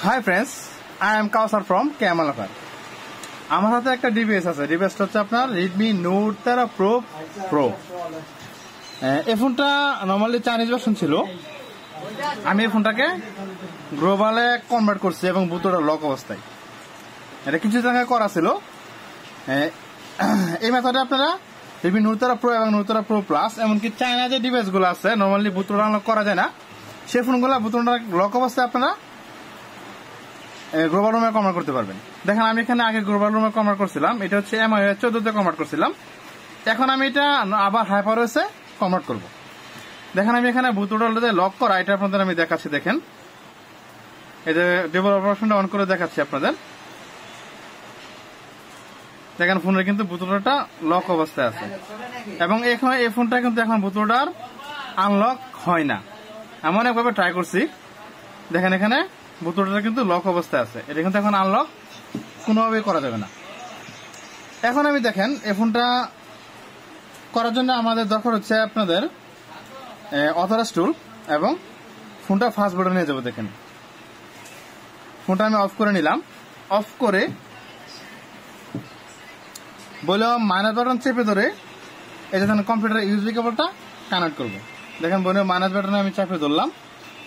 High friends, I am Kausar from ক্যামালাকার। আমার হাতে একটা ডিভাইস আছে। ডিভাইসটা হচ্ছে আপনার রেডমি নোট 13 প্রো প্রো। এই ফোনটা নর্মালি চাইনিজ ভার্সন ছিল। আমি এই ফোনটাকে গ্লোবালে কনভার্ট করছি এবং বুতোটা লক অবস্থায়। এটা কিছু জায়গায় করা ছিল। এই মেথডে আপনারা রেডমি নোট 13 প্রো এবং নোট 13 প্রো প্লাস, এমনকি চায়না যে ডিভাইসগুলো আছে নর্মালি বুতোটা লক করা যায় না, সেই ফোনগুলো বুতোটা লক অবস্থায় আপনারা গ্লোবাল রুমে কনভার্ট করতে পারবেন। দেখেন, আমি এখানে আগে গ্লোবাল রুমে কনভার্ট করছিলাম। এটা হচ্ছে MIUI 14 কনভার্ট করছিলাম। এখন আমি এটা আবার HyperOS কনভার্ট করব। দেখেন, আমি এখানে বুতোটা লক করা, এটা আপনাদের আমি দেখাচ্ছি। দেখেন, এই যে ডেভেলপার অপশনটা অন করে দেখাচ্ছি আপনাদের। দেখেন, ফোনের কিন্তু বুতোটা লক অবস্থায় আছে এবং এখন এই ফোনটা কিন্তু এখন বুতোটার আনলক হয় না। আমি অনেকভাবে ট্রাই করছি। দেখেন, এখানে বুতোটা কিন্তু লক অবস্থায় আছে। এটা কিন্তু এখন আনলক কোনোভাবেই করা যাবে না। এখন আমি দেখেন, এই ফোনটা করার জন্য আমাদের দরকার হচ্ছে আপনাদের অথরাইজ টুল এবং ফোনটা ফাস্ট বোর্ডে নিয়ে যাবো। দেখেন, ফোনটা আমি অফ করে নিলাম। অফ করে বললাম মাইনাস বাটন চেপে ধরে এই যে কম্পিউটার ইউএসবি কেবলটা কানেক্ট করব। দেখেন, বললাম মাইনাস বাটনে আমি চেপে ধরলাম,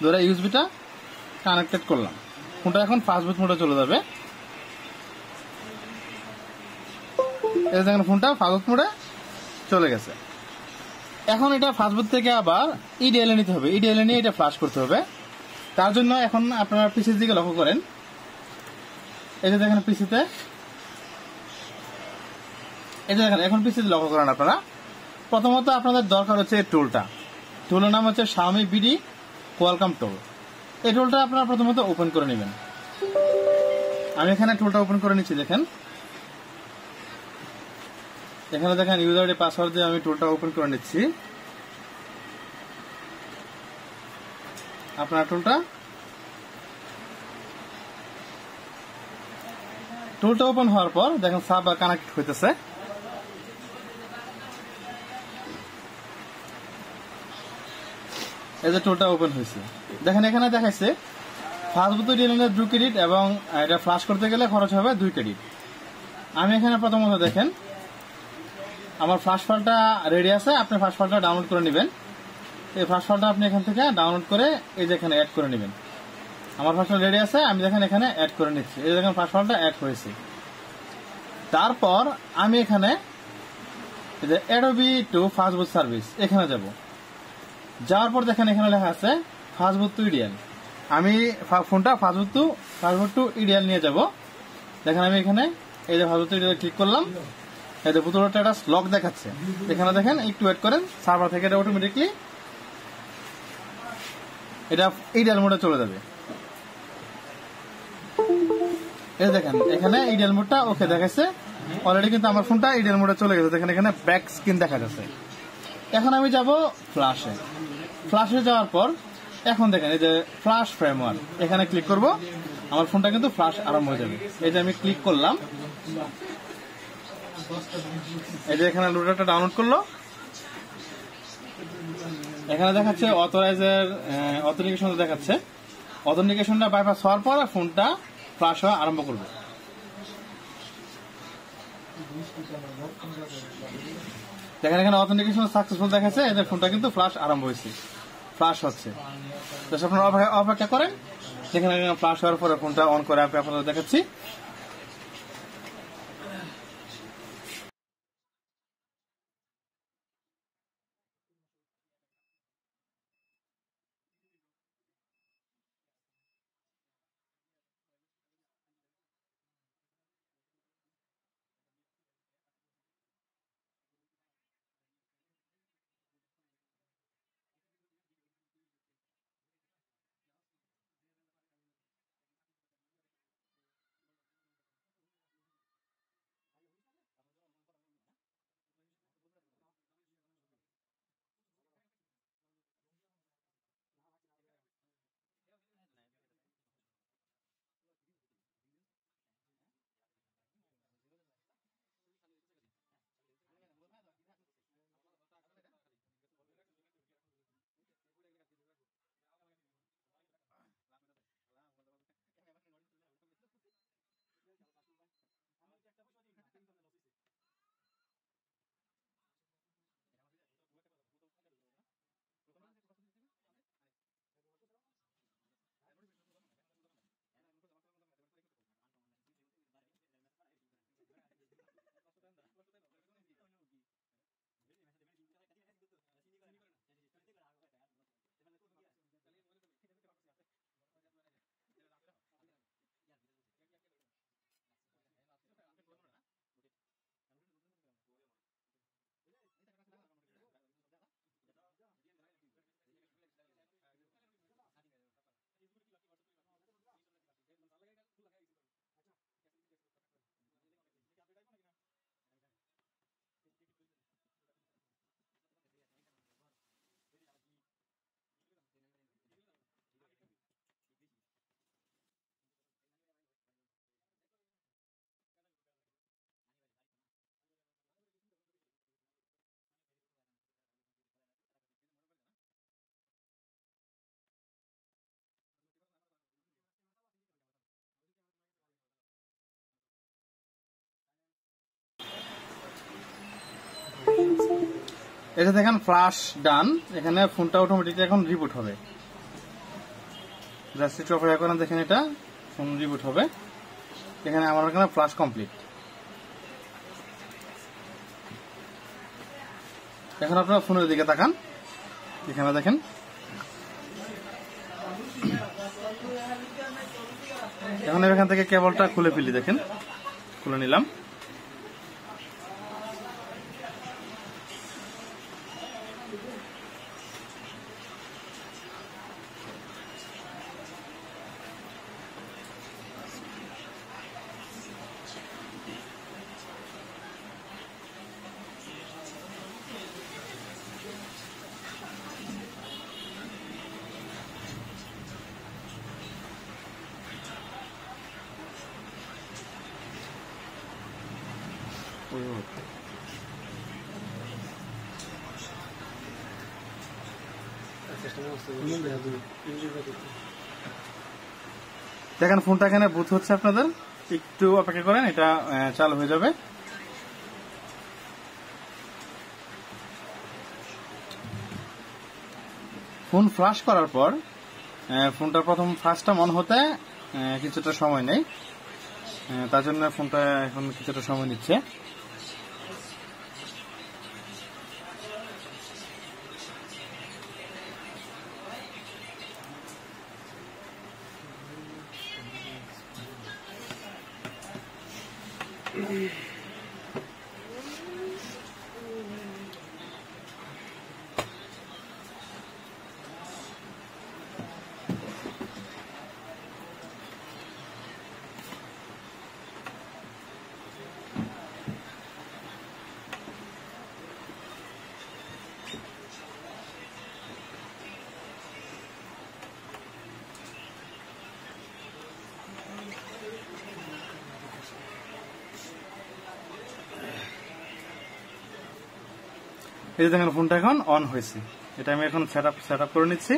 ধরে ইউএসবিটা কানেক্টেড করলাম। ফোনটা এখন ফাস্ট বুট মোডে চলে যাবে। এই দেখেন, ফোনটা ফাস্ট বুট মোডে চলে গেছে। এখন এটা ফাস্ট বুট থেকে আবার ইডিএলএ নিতে হবে। ইডিএলএ নিয়ে এটা ফ্লাশ করতে হবে। তার জন্য এখন আপনারা পিসির দিকে লক্ষ্য করেন। এই যে দেখেন পিসিতে, এই যে দেখেন এখন পিসিতে লক্ষ্য করেন আপনারা। প্রথমত আপনাদের দরকার হচ্ছে এই টুলটা। টুলের নাম হচ্ছে Xiaomi BD কোয়ালকম টুল। এই টুলটা আপনারা প্রথমত ওপেন করে নেবেন। আমি এখানে টুলটা ওপেন করে নিচ্ছি। দেখেন, এখানে দেখেন ইউজার আইডি পাসওয়ার্ড দিয়ে আমি টুলটা ওপেন করে নিচ্ছি। আপনার টুলটা ওপেন হওয়ার পর দেখেন সার্ভার কানেক্ট হইতেছে। এই যে টুলটা ওপেন হয়েছে। দেখেন, এখানে দেখাইছে ফাস্ট বুট ডিএলএনের 2 ক্রেডিট এবং এটা ফ্লাশ করতে গেলে খরচ হবে 2 ক্রেডিট। আমি এখানে প্রথমত দেখেন আমার ফ্লাশ ফাইলটা রেডি আছে। আপনি ফ্লাশ ফাইলটা ডাউনলোড করে নেবেন। এই ফ্লাশ ফাইলটা আপনি এখান থেকে ডাউনলোড করে এই যে এখানে অ্যাড করে নেবেন। আমার ফ্লাশ ফাইল রেডি আছে, আমি দেখেন এখানে অ্যাড করে নিচ্ছি। এই দেখেন ফ্লাশ ফাইলটা অ্যাড হয়েছে। তারপর আমি এখানে Adobe to ফাস্টবুট সার্ভিস এখানে যাব। যাওয়ার পর দেখেন এখানে লেখা আছে ফাস্টবুট টু ইডিএল। আমি ফোনটা ফাস্টবুট টু ইডিএল নিয়ে যাব। দেখেন, আমি এখানে এই যে ফাস্টবুট টু ইডিএল ক্লিক করলাম। এই যে বুতোটা স্ট্যাটাস লক দেখাচ্ছে। এখানে দেখেন একটু ওয়েট করেন, সার্ভার থেকে এটা অটোমেটিকলি এটা ইডিএল মোডে চলে যাবে। এই দেখেন এখানে ইডিএল মোডটা ওকে দেখাচ্ছে। অলরেডি কিন্তু আমার ফোনটা ইডিএল মোডে চলে গেছে। দেখেন এখানে ব্যাক স্ক্রিন দেখা যাচ্ছে। এখন আমি যাব ফ্ল্যাশে। ফ্ল্যাশে যাওয়ার পর এখন দেখেন এই যে ফ্ল্যাশ ফ্রেমওয়ার্ক, এখানে ক্লিক করব। আমার ফোনটা কিন্তু ফ্ল্যাশ আরম্ভ হয়ে যাবে। এই যে আমি ক্লিক করলাম, এই যে এখানে লোডারটা ডাউনলোড করলো। এখানে দেখাচ্ছে অথেন্টিকেশন দেখাচ্ছে। অথেন্টিকেশনটা বাইপাস হওয়ার পর ফোনটা ফ্ল্যাশ হওয়া আরম্ভ করবে। দেখেন এখানে অথেন্টিকেশন সাকসেসফুল দেখাচ্ছে। এদের ফোনটা কিন্তু ফ্ল্যাশ আরম্ভ হয়েছে, ফ্ল্যাশ হচ্ছে। তো আপনারা অপেক্ষা করেন। দেখেন ফ্ল্যাশ হওয়ার পরে ফোনটা অন করে আমি আপনাদের দেখাচ্ছি। এটা দেখেন ফ্লাশ ডান, এখানে ফোনটা অটোমেটিকলি এখন রিবুট হবে। জাস্ট একটু অপেক্ষা করেন, দেখেন এটা ফোন রিবুট হবে। এখানে আমার এখানে ফ্লাশ কমপ্লিট। এখন আপনারা ফোনের দিকে তাকান, এখানে দেখেন এখন এখান থেকে কেবলটা খুলে ফেলি, দেখেন খুলে নিলাম। দেখেন ফোনটা এখানে বুট হচ্ছে, আপনাদের একটু অপেক্ষা করেন, এটা চালু হয়ে যাবে। ফোন ফ্লাশ করার পর ফোনটা প্রথম ফার্স্টটা মন হতে কিছুটা সময় নেই, তার জন্য ফোনটা এখন কিছুটা সময় নিচ্ছে। এই যে দেখেন ফোনটা এখন অন হয়েছে, এটা আমি এখন সেট আপ করে নিচ্ছি।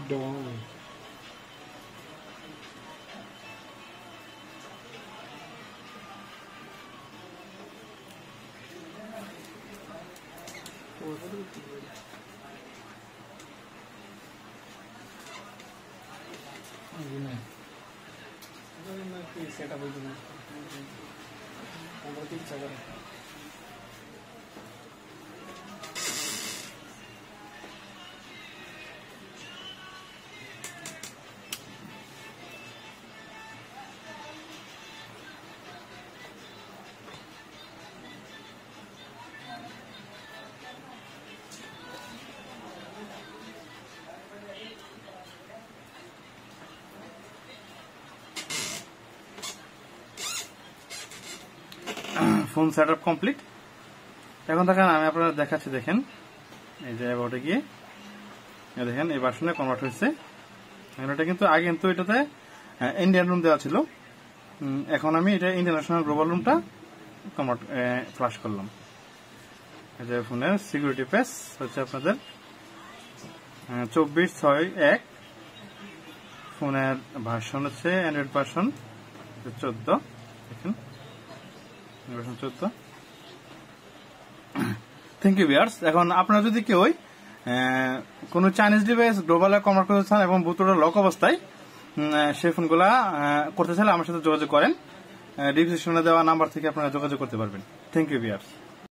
Dong. सेटअप हो गया बहुत ही अच्छा कर ফোন সেটআপ কমপ্লিট। এখন দেখেন আমি আপনারা দেখাচ্ছি, দেখেন এই যে অ্যাবাউটে গিয়ে দেখেন এই ভার্সনে কনভার্ট হয়েছে। এটা কিন্তু আগে কিন্তু এটাতে ইন্ডিয়ান রুম দেওয়া ছিল, এখন আমি এটা ইন্টারন্যাশনাল গ্লোবাল রুমটা কনভার্ট ফ্লাশ করলাম। এই যে ফোনের সিকিউরিটি পেজ হচ্ছে আপনাদের 2461, ফোনের ভার্সন হচ্ছে অ্যান্ড্রয়েড ভার্সন 14, দেখেন ভার্সন 14। Thank you viewers. এখন আপনারা যদি কেউ কোনো চাইনিজ ডিভাইস গ্লোবালে কনভার্ট করতে চান এবং বুটটা লক অবস্থায় সেই ফোনগুলা করতে চাইলে আমার সাথে যোগাযোগ করেন, ডিসক্রিপশনে দেওয়া নাম্বার থেকে আপনারা যোগাযোগ করতে পারবেন। Thank you viewers.